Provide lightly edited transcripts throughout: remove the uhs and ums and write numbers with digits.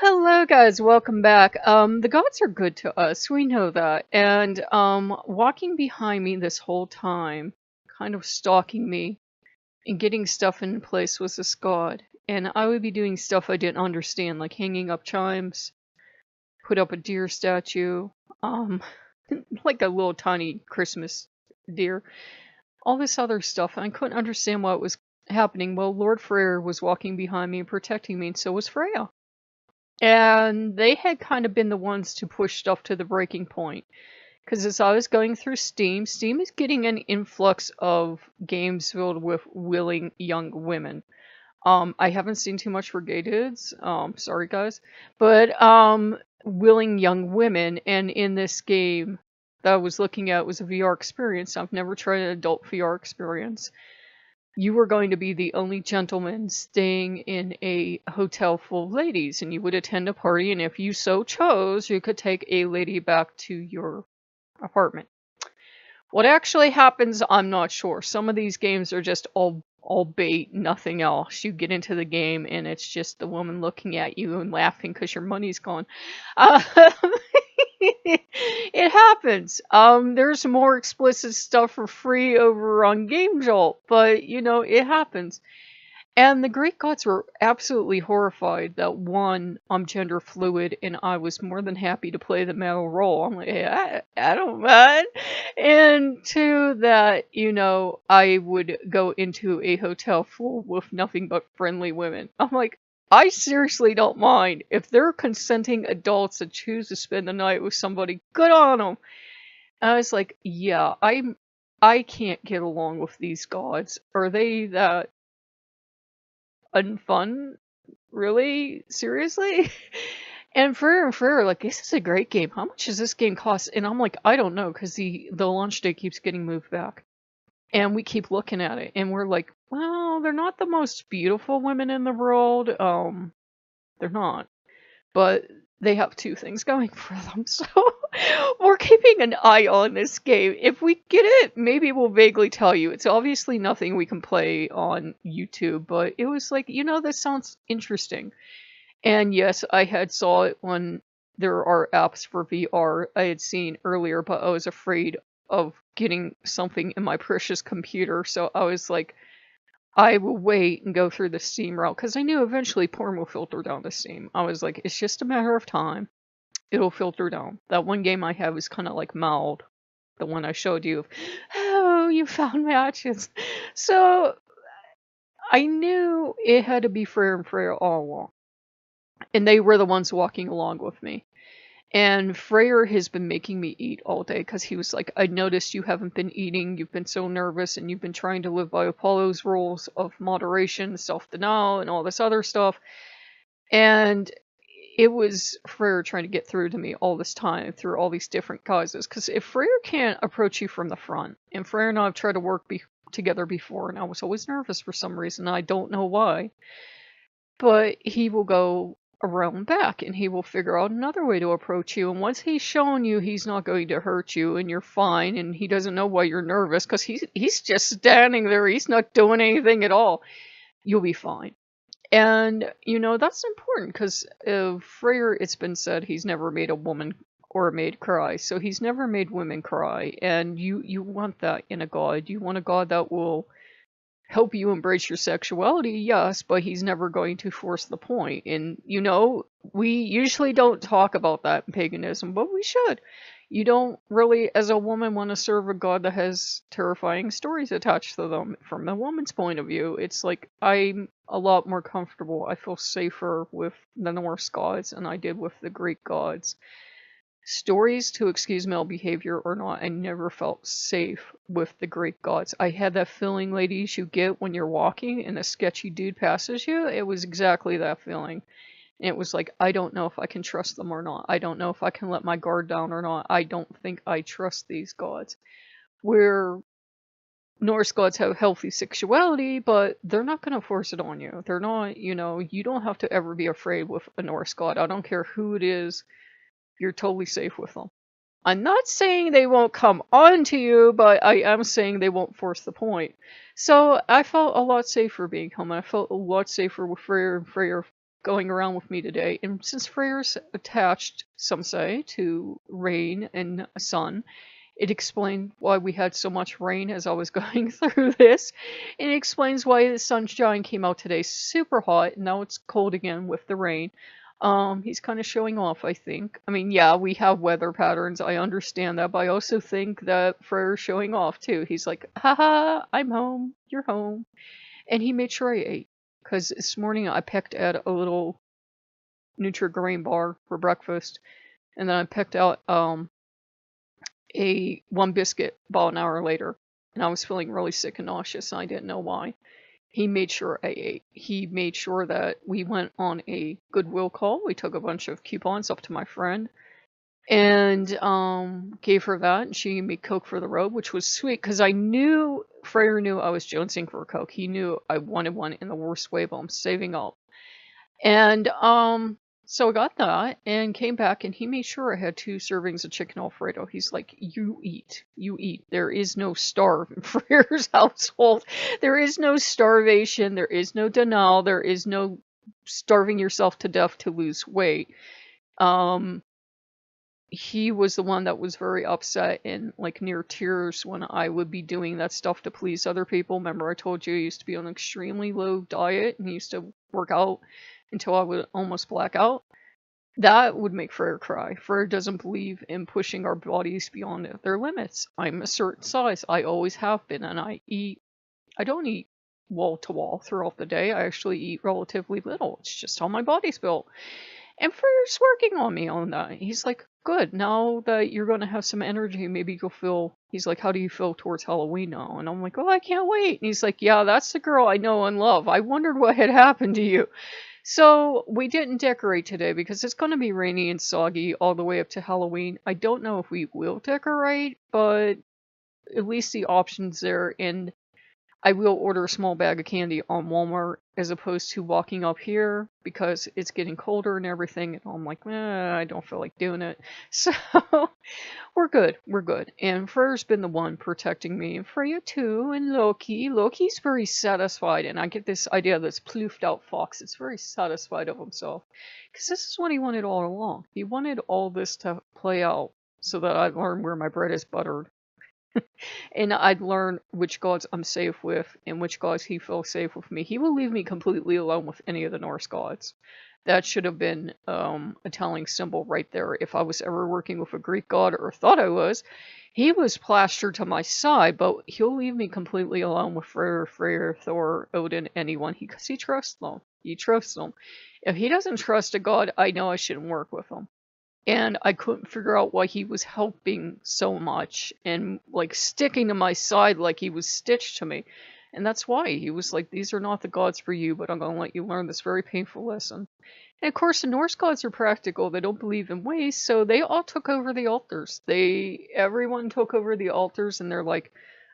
Hello guys, welcome back. The gods are good to us, we know that. And walking behind me this whole time, kind of stalking me and getting stuff in place was this god. And I would be doing stuff I didn't understand, like hanging up chimes, put up a deer statue, um, like a little tiny Christmas deer, all this other stuff. And I couldn't understand what was happening. Well, Lord Freyr was walking behind me and protecting me, and so was Freyja. And they had kind of been the ones to push stuff to the breaking point. Because as I was going through Steam is getting an influx of games filled with willing young women. I haven't seen too much for gay dudes. Sorry guys. But willing young women, and in this game that I was looking at was a VR experience. I've never tried an adult VR experience. You were going to be the only gentleman staying in a hotel full of ladies, and you would attend a party, and if you so chose, you could take a lady back to your apartment. What actually happens, I'm not sure. Some of these games are just all bait, nothing else. You get into the game, and it's just the woman looking at you and laughing because your money's gone. It happens. There's more explicit stuff for free over on Game Jolt, but you know, it happens. And the Greek gods were absolutely horrified that one, I'm gender fluid, and I was more than happy to play the male role. I'm like, hey, I don't mind. And two, that, you know, I would go into a hotel full with nothing but friendly women. I'm like, I seriously don't mind. If they're consenting adults that choose to spend the night with somebody, good on them. And I was like, yeah, I can't get along with these gods. Are they that unfun? Really? Seriously? And Freyr, like, this is a great game. How much does this game cost? And I'm like, I don't know, because the launch date keeps getting moved back. And we keep looking at it, and we're like, well, they're not the most beautiful women in the world. They're not. But they have two things going for them, so we're keeping an eye on this game. If we get it, maybe we'll vaguely tell you. It's obviously nothing we can play on YouTube, but it was like, you know, this sounds interesting. And yes, I had saw it when there are apps for VR I had seen earlier, but I was afraid of getting something in my precious computer, so I was like, I will wait and go through the Steam route, because I knew eventually porn will filter down to Steam. I was like, it's just a matter of time. It'll filter down. That one game I have is kind of like mild. The one I showed you. Oh, you found matches. So, I knew it had to be Freyr and Freyr all along. And they were the ones walking along with me. And Freyr has been making me eat all day, because he was like, I noticed you haven't been eating, you've been so nervous, and you've been trying to live by Apollo's rules of moderation, self-denial, and all this other stuff. And it was Freyr trying to get through to me all this time, through all these different causes. Because if Freyr can't approach you from the front, and Freyr and I have tried to work together before, and I was always nervous for some reason, I don't know why, but he will go around back, and he will figure out another way to approach you, and once he's shown you he's not going to hurt you and you're fine, and he doesn't know why you're nervous because he's just standing there, he's not doing anything at all, you'll be fine. And you know, that's important, because Freyr, it's been said he's never made a woman or a maid cry, so he's never made women cry, and you want that in a god. You want a god that will help you embrace your sexuality, yes, but he's never going to force the point. And, you know, we usually don't talk about that in paganism, but we should. You don't really, as a woman, want to serve a god that has terrifying stories attached to them. From the woman's point of view, it's like, I'm a lot more comfortable. I feel safer with the Norse gods than I did with the Greek gods. Stories to excuse male behavior or not, I never felt safe with the Greek gods. I had that feeling, ladies, you get when you're walking and a sketchy dude passes you. It was exactly that feeling. And it was like, I don't know if I can trust them or not. I don't know if I can let my guard down or not. I don't think I trust these gods. Where Norse gods have healthy sexuality, but they're not going to force it on you. They're not, you know, you don't have to ever be afraid with a Norse god. I don't care who it is. You're totally safe with them. I'm not saying they won't come on to you, but I am saying they won't force the point. So I felt a lot safer being home. I felt a lot safer with Freyr and Freyr going around with me today. And since Freyr's attached, some say, to rain and sun, it explained why we had so much rain as I was going through this. And it explains why the sunshine came out today super hot. And now it's cold again with the rain. He's kind of showing off, I think. I mean, yeah, we have weather patterns. I understand that. But I also think that Freyr's showing off, too. He's like, haha, I'm home. You're home. And he made sure I ate. Because this morning I picked at a little Nutri-Grain bar for breakfast. And then I picked out a one biscuit about an hour later. And I was feeling really sick and nauseous, and I didn't know why. He made sure I ate. He made sure that we went on a Goodwill call. We took a bunch of coupons up to my friend and gave her that. And she gave me Coke for the road, which was sweet because I knew, Freyr knew I was jonesing for a Coke. He knew I wanted one in the worst way, but I'm saving up. And so I got that and came back, and he made sure I had 2 servings of chicken Alfredo. He's like, you eat. There is no starve in Freyr's household. There is no starvation. There is no denial. There is no starving yourself to death to lose weight. He was the one that was very upset and like near tears when I would be doing that stuff to please other people. Remember I told you I used to be on an extremely low diet and he used to work out until I would almost black out. That would make Freyr cry. Freyr doesn't believe in pushing our bodies beyond their limits. I'm a certain size. I always have been, and I don't eat wall to wall throughout the day. I actually eat relatively little. It's just how my body's built. And Freyr's working on me on that. He's like, good, now that you're going to have some energy, maybe you'll feel, he's like, how do you feel towards Halloween now? And I'm like, oh, I can't wait. And he's like, yeah, that's the girl I know and love. I wondered what had happened to you. So we didn't decorate today because it's going to be rainy and soggy all the way up to Halloween. I don't know if we will decorate, but at least the option's there. And I will order a small bag of candy on Walmart as opposed to walking up here because it's getting colder and everything. And I'm like, I don't feel like doing it. So we're good. We're good. And Freyr's been the one protecting me. And Freyja too. And Loki. Loki's very satisfied. And I get this idea of this ploofed out fox. It's very satisfied of himself. Because this is what he wanted all along. He wanted all this to play out so that I'd learn where my bread is buttered. And I'd learn which gods I'm safe with and which gods he feels safe with me. He will leave me completely alone with any of the Norse gods. That should have been a telling symbol right there. If I was ever working with a Greek god or thought I was, he was plastered to my side, but he'll leave me completely alone with Freyr, Thor, Odin, anyone, because he trusts them. He trusts them. If he doesn't trust a god, I know I shouldn't work with him. And I couldn't figure out why he was helping so much and like sticking to my side like he was stitched to me. And that's why he was like, these are not the gods for you, but I'm going to let you learn this very painful lesson. And of course, the Norse gods are practical. They don't believe in waste, so they all took over the altars. Everyone took over the altars, and they're like,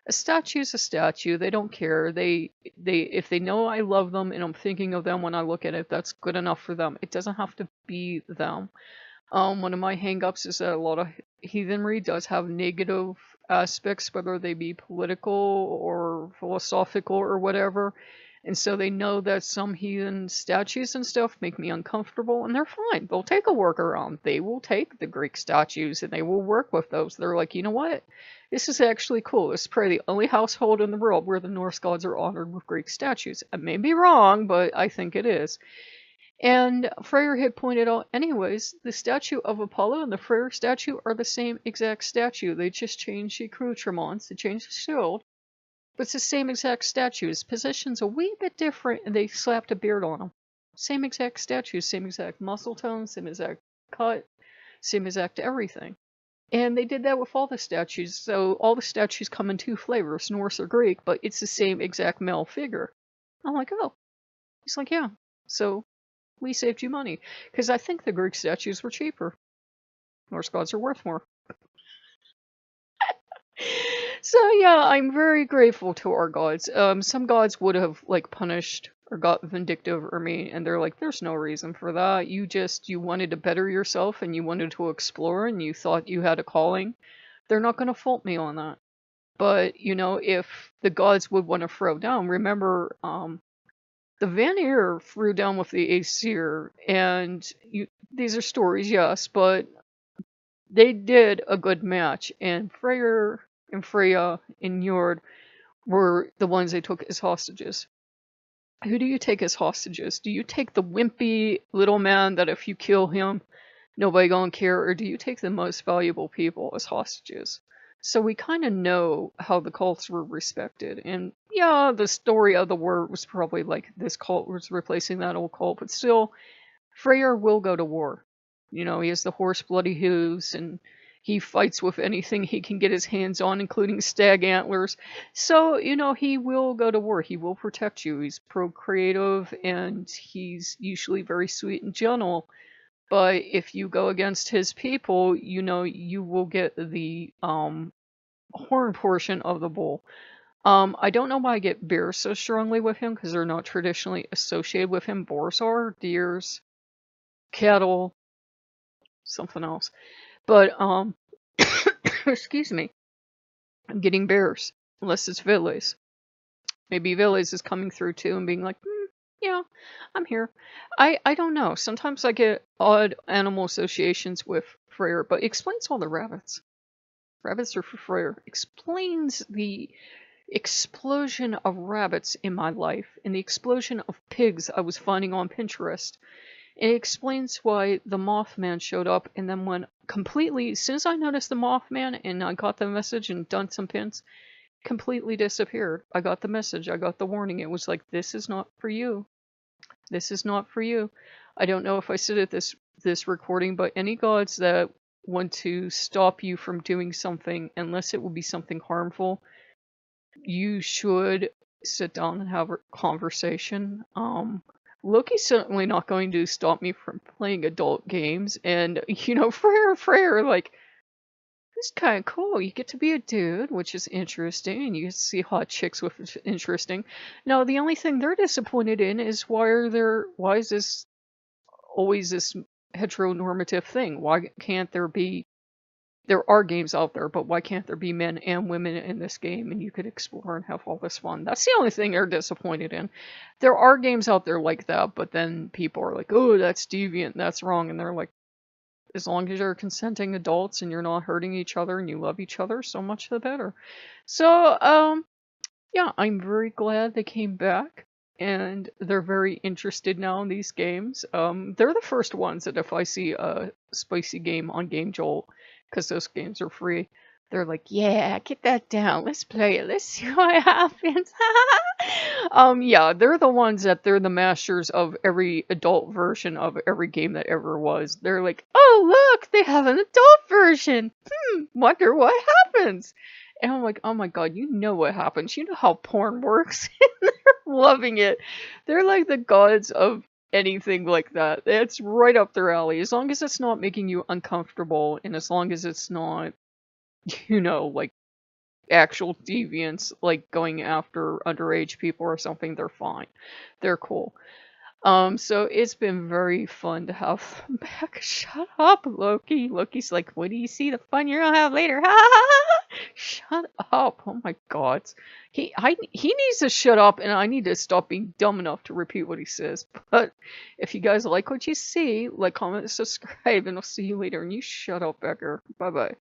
a statue's a statue. They don't care. If they know I love them and I'm thinking of them when I look at it, that's good enough for them. It doesn't have to be them. One of my hang-ups is that a lot of heathenry does have negative aspects, whether they be political or philosophical or whatever. And so they know that some heathen statues and stuff make me uncomfortable, and they're fine. They'll take a workaround. They will take the Greek statues and they will work with those. They're like, you know what? This is actually cool. This is probably the only household in the world where the Norse gods are honored with Greek statues. I may be wrong, but I think it is. And Freyr had pointed out, anyways, the statue of Apollo and the Freyr statue are the same exact statue. They just changed the accoutrements, they changed the shield, but it's the same exact statue. His position's a wee bit different, and they slapped a beard on him. Same exact statue, same exact muscle tone, same exact cut, same exact everything. And they did that with all the statues, so all the statues come in 2 flavors, Norse or Greek, but it's the same exact male figure. I'm like, oh. He's like, yeah. So we saved you money. Because I think the Greek statues were cheaper. Norse gods are worth more. So yeah, I'm very grateful to our gods. Some gods would have like punished or got vindictive or mean, and they're like, there's no reason for that. You wanted to better yourself and you wanted to explore and you thought you had a calling. They're not going to fault me on that. But, you know, if the gods would want to throw down, remember, the the Vanir threw down with the Aesir, and these are stories, yes, but they did a good match, and Freyr and Freyja and Njord were the ones they took as hostages. Who do you take as hostages? Do you take the wimpy little man that if you kill him, nobody gonna care, or do you take the most valuable people as hostages? So we kind of know how the cults were respected. And yeah, the story of the war was probably like this cult was replacing that old cult, but still, Freyr will go to war. You know, he has the horse bloody hooves, and he fights with anything he can get his hands on, including stag antlers. So, you know, he will go to war. He will protect you. He's procreative, and he's usually very sweet and gentle. But if you go against his people, you know, you will get the horn portion of the bull. I don't know why I get bears so strongly with him, because they're not traditionally associated with him. Boars are, deers, cattle, something else. But, excuse me, I'm getting bears, unless it's Villes. Maybe Villes is coming through too and being like, yeah, I'm here. I don't know. Sometimes I get odd animal associations with Freyr, but explains all the rabbits. Rabbits are for Freyr. Explains the explosion of rabbits in my life and the explosion of pigs I was finding on Pinterest. It explains why the Mothman showed up and then went completely, as soon as I noticed the Mothman and I got the message and done some pins, completely disappeared. I got the message, I got the warning. It was like, this is not for you. This is not for you. I don't know if I said it this recording, but any gods that want to stop you from doing something, unless it will be something harmful, you should sit down and have a conversation. Loki's certainly not going to stop me from playing adult games, and, you know, Freyr, like, it's kind of cool. You get to be a dude, which is interesting, and you get to see hot chicks, which is interesting. Now, the only thing they're disappointed in is why is this always this heteronormative thing? Why can't there be, there are games out there, but why can't there be men and women in this game and you could explore and have all this fun? That's the only thing they're disappointed in. There are games out there like that, but then people are like, oh, that's deviant, that's wrong, and they're like, as long as you're consenting adults and you're not hurting each other and you love each other, so much the better. So, yeah, I'm very glad they came back, and they're very interested now in these games. They're the first ones that if I see a spicy game on Game Jolt, because those games are free, they're like, yeah, get that down, let's play it, let's see what happens. Yeah, they're the ones that they're the masters of every adult version of every game that ever was. They're like, oh, look, they have an adult version. Wonder what happens. And I'm like, oh my god, you know what happens. You know how porn works. They're loving it. They're like the gods of anything like that. It's right up their alley. As long as it's not making you uncomfortable, and as long as it's not, you know, like, actual deviants, like going after underage people or something, they're fine. They're cool. So it's been very fun to have them back. Shut up, Loki. Loki's like, what do you see the fun you're gonna have later? Shut up. Oh my god. He needs to shut up, and I need to stop being dumb enough to repeat what he says. But if you guys like what you see, like, comment, subscribe, and I'll see you later. And you shut up, Becker. Bye bye.